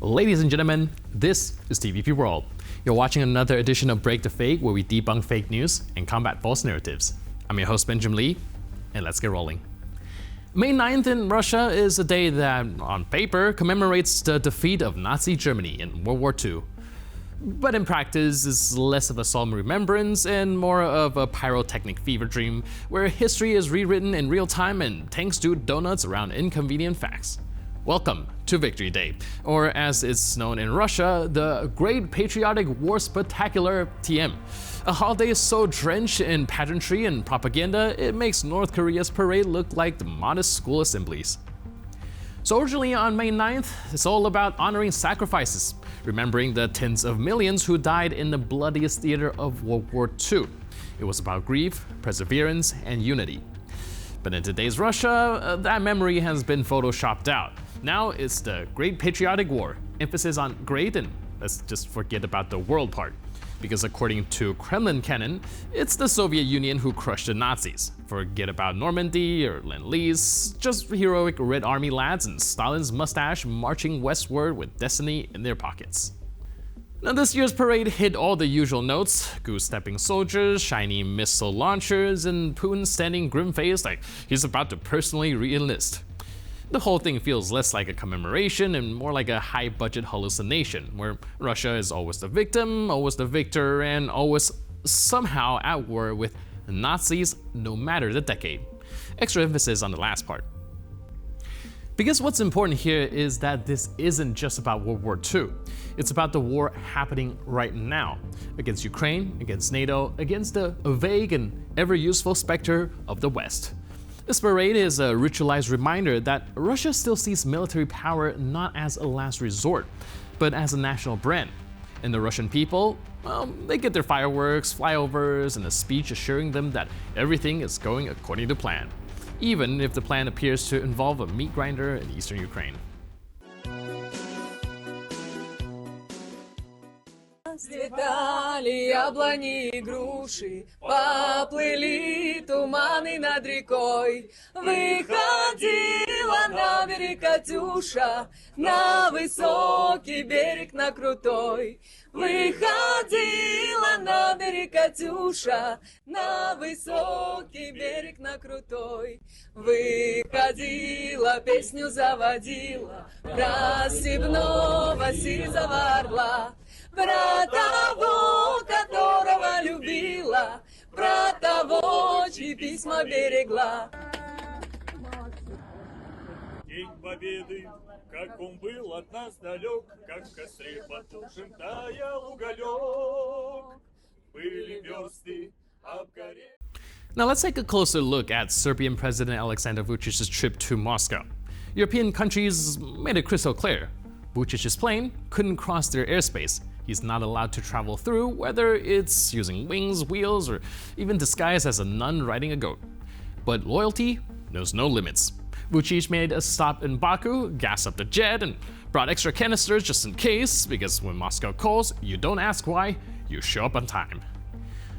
Ladies and gentlemen, this is TVP World. You're watching another edition of Break the Fake, where we debunk fake news and combat false narratives. I'm your host, Benjamin Lee, and let's get rolling. May 9th in Russia is a day that, on paper, commemorates the defeat of Nazi Germany in World War II. But in practice, is less of a solemn remembrance and more of a pyrotechnic fever dream, where history is rewritten in real time and tanks do donuts around inconvenient facts. Welcome to Victory Day, or as it's known in Russia, the Great Patriotic War Spectacular TM. A holiday so drenched in pageantry and propaganda, it makes North Korea's parade look like the modest school assemblies. So originally on May 9th, it's all about honoring sacrifices, remembering the tens of millions who died in the bloodiest theater of World War II. It was about grief, perseverance, and unity. But in today's Russia, that memory has been photoshopped out. Now it's the Great Patriotic War, emphasis on great, and let's just forget about the world part. Because according to Kremlin canon, it's the Soviet Union who crushed the Nazis. Forget about Normandy or Lend-Lease, just heroic Red Army lads and Stalin's mustache marching westward with destiny in their pockets. Now this year's parade hit all the usual notes: goose-stepping soldiers, shiny missile launchers, and Putin standing grim-faced like he's about to personally re-enlist. The whole thing feels less like a commemoration and more like a high-budget hallucination, where Russia is always the victim, always the victor, and always somehow at war with Nazis no matter the decade. Extra emphasis on the last part. Because what's important here is that this isn't just about World War II. It's about the war happening right now, against Ukraine, against NATO, against the vague and ever-useful specter of the West. This parade is a ritualized reminder that Russia still sees military power not as a last resort, but as a national brand. And the Russian people, well, they get their fireworks, flyovers, and a speech assuring them that everything is going according to plan, even if the plan appears to involve a meat grinder in eastern Ukraine. Цветали яблони и груши, поплыли туманы над рекой. Выходила на берег Катюша, на высокий берег, на крутой. Выходила на берег Катюша, на высокий берег, на крутой. Выходила, песню заводила, про степного сизого орла. Про того, которого любила, про того, чьи письма берегла. День Победы, как он был от нас далек, как в костре потушен таял уголек. Были версты обгорели. Now let's take a closer look at Serbian President Aleksandar Vučić's trip to Moscow. European countries made it crystal clear. Vučić's plane couldn't cross their airspace. He's not allowed to travel through, whether it's using wings, wheels, or even disguised as a nun riding a goat. But loyalty knows no limits. Vučić made a stop in Baku, gassed up the jet, and brought extra canisters just in case, because when Moscow calls, you don't ask why, you show up on time.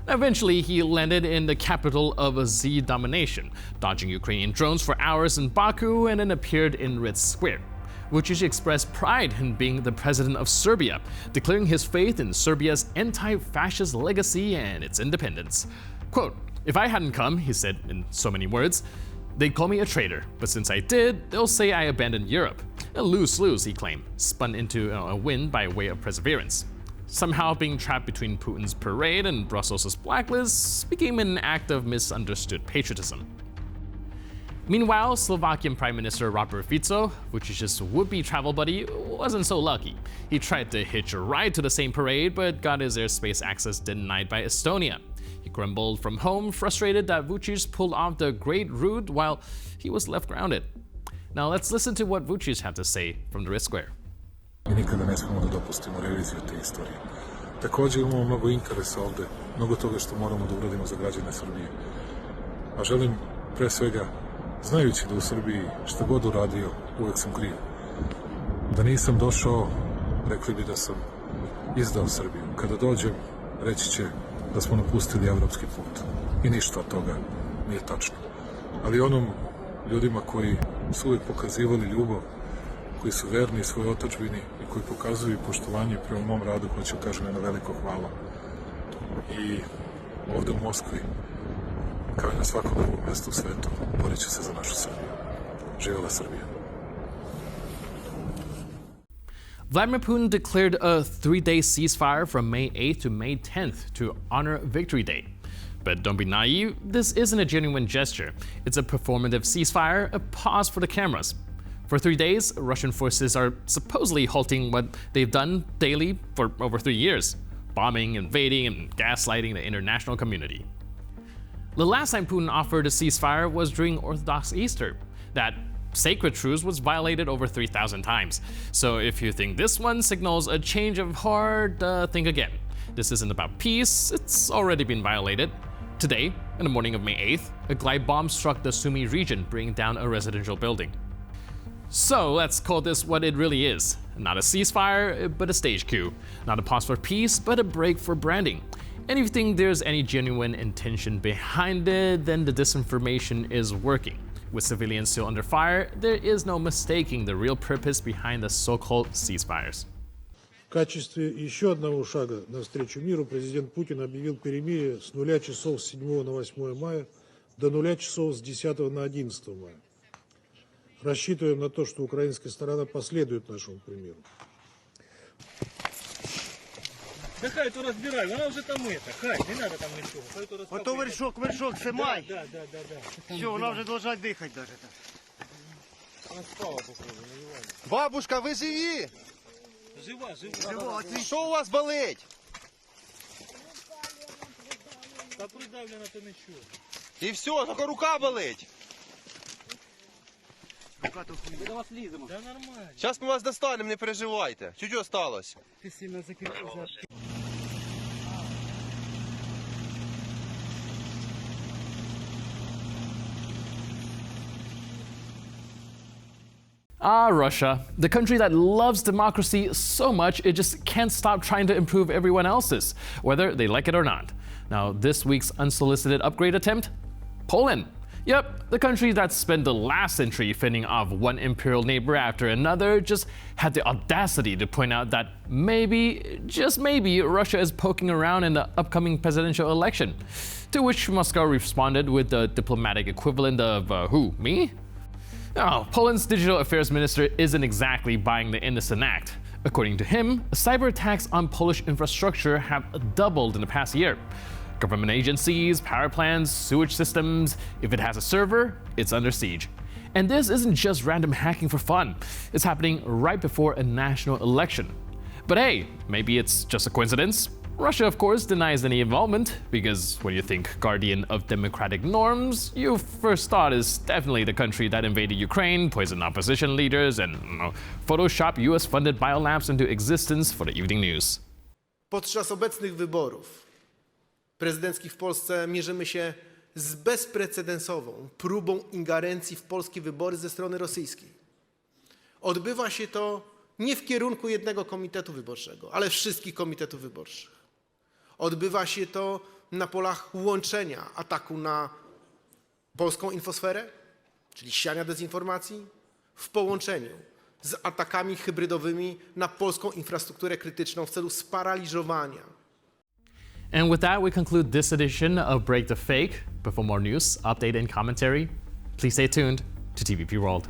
Eventually, he landed in the capital of Z domination, dodging Ukrainian drones for hours in Baku, and then appeared in Red Square. Vučić expressed pride in being the president of Serbia, declaring his faith in Serbia's anti-fascist legacy and its independence. Quote, "If I hadn't come," he said in so many words, "they'd call me a traitor, but since I did, they'll say I abandoned Europe." A lose-lose, he claimed, spun into a win by way of perseverance. Somehow being trapped between Putin's parade and Brussels' blacklist became an act of misunderstood patriotism. Meanwhile, Slovakian Prime Minister Robert Fico, Vučić's would-be travel buddy, wasn't so lucky. He tried to hitch a ride to the same parade, but got his airspace access denied by Estonia. He grumbled from home, frustrated that Vučić pulled off the great route while he was left grounded. Now let's listen to what Vučić had to say from the Red Square. I nikada ne smemo da dopustimo reviziju te istorije. Također imamo mnogo interesa ovde, mnogo toga što moramo da uradimo za građane Srbije. A želim, pre svega, znajući da u Srbiji šta god uradio, uvek sam kriv. Da nisam došao, rekli bi da sam izdao Srbiju. Kada dođem, reći će da smo napustili evropski put. I ništa od toga nije tačno. Ali onom ljudima koji su uvek pokazivali ljubav, koji su verni svojoj otadžbini i koji pokazuju poštovanje prema mom radu, hoću kažem jedno veliko hvala. I ovde u Moskvi, kao i na svakom drugom mjestu u svetu, borit ću se za našu Srbiju. Živjela Srbija. Vladimir Putin declared a 3-day ceasefire from May 8th to May 10th to honor Victory Day. But don't be naive, this isn't a genuine gesture. It's a performative ceasefire, a pause for the cameras. For 3 days, Russian forces are supposedly halting what they've done daily for over 3 years, bombing, invading, and gaslighting the international community. The last time Putin offered a ceasefire was during Orthodox Easter. That sacred truce was violated over 3,000 times. So if you think this one signals a change of heart, think again. This isn't about peace, it's already been violated. Today, in the morning of May 8th, a glide bomb struck the Sumy region, bringing down a residential building. So let's call this what it really is. Not a ceasefire, but a stage coup. Not a pause for peace, but a break for branding. And if you think there's any genuine intention behind it, then the disinformation is working. With civilians still under fire, there is no mistaking the real purpose behind the so-called ceasefires. В качестве еще одного шага навстречу миру президент Путин объявил перемирие с 0 часов с 7 на 8 мая до 0 часов с 10 на 11 мая. Рассчитываем на то, что украинская сторона последует нашему примеру. Да хай то разбирай, вона вже там хай, не надо там нічого. Хай то розкопує. Ото вершок, симай. Да. Все, вона вже должна дихати даже так. Вона спала, походу, не живая. Бабушка, ви живі? Жива. Що у вас болить? Та придавлена, то нічого. І все, тільки рука болить. Ми до вас ліземо. Да нормально. Зараз ми вас достанемо, не переживайте. Чуть осталось. Ти сильно закріпився. Ah, Russia, the country that loves democracy so much it just can't stop trying to improve everyone else's, whether they like it or not. Now, this week's unsolicited upgrade attempt? Poland. Yep, the country that spent the last century fending off one imperial neighbor after another just had the audacity to point out that maybe, just maybe, Russia is poking around in the upcoming presidential election. To which Moscow responded with the diplomatic equivalent of, who, me? Now, Poland's digital affairs minister isn't exactly buying the innocent act. According to him, cyber attacks on Polish infrastructure have doubled in the past year. Government agencies, power plants, sewage systems, if it has a server, it's under siege. And this isn't just random hacking for fun. It's happening right before a national election. But hey, maybe it's just a coincidence. Russia, of course, denies any involvement, because when you think guardian of democratic norms, your first thought is definitely the country that invaded Ukraine, poisoned opposition leaders, and Photoshop US-funded biolabs into existence for the evening news. Podczas obecnych wyborów prezydenckich w Polsce mierzymy się z bezprecedensową próbą ingerencji w polskie wybory ze strony rosyjskiej. Odbywa się to nie w kierunku jednego komitetu wyborczego, ale wszystkich komitetów wyborczych. Odbywa się to na polach łączenia ataku na polską infosferę, czyli siania dezinformacji, w połączeniu z atakami hybrydowymi na polską infrastrukturę krytyczną w celu sparaliżowania. And with that, we conclude this edition of Break the Fake. But for more news, update, and commentary, please stay tuned to TVP World.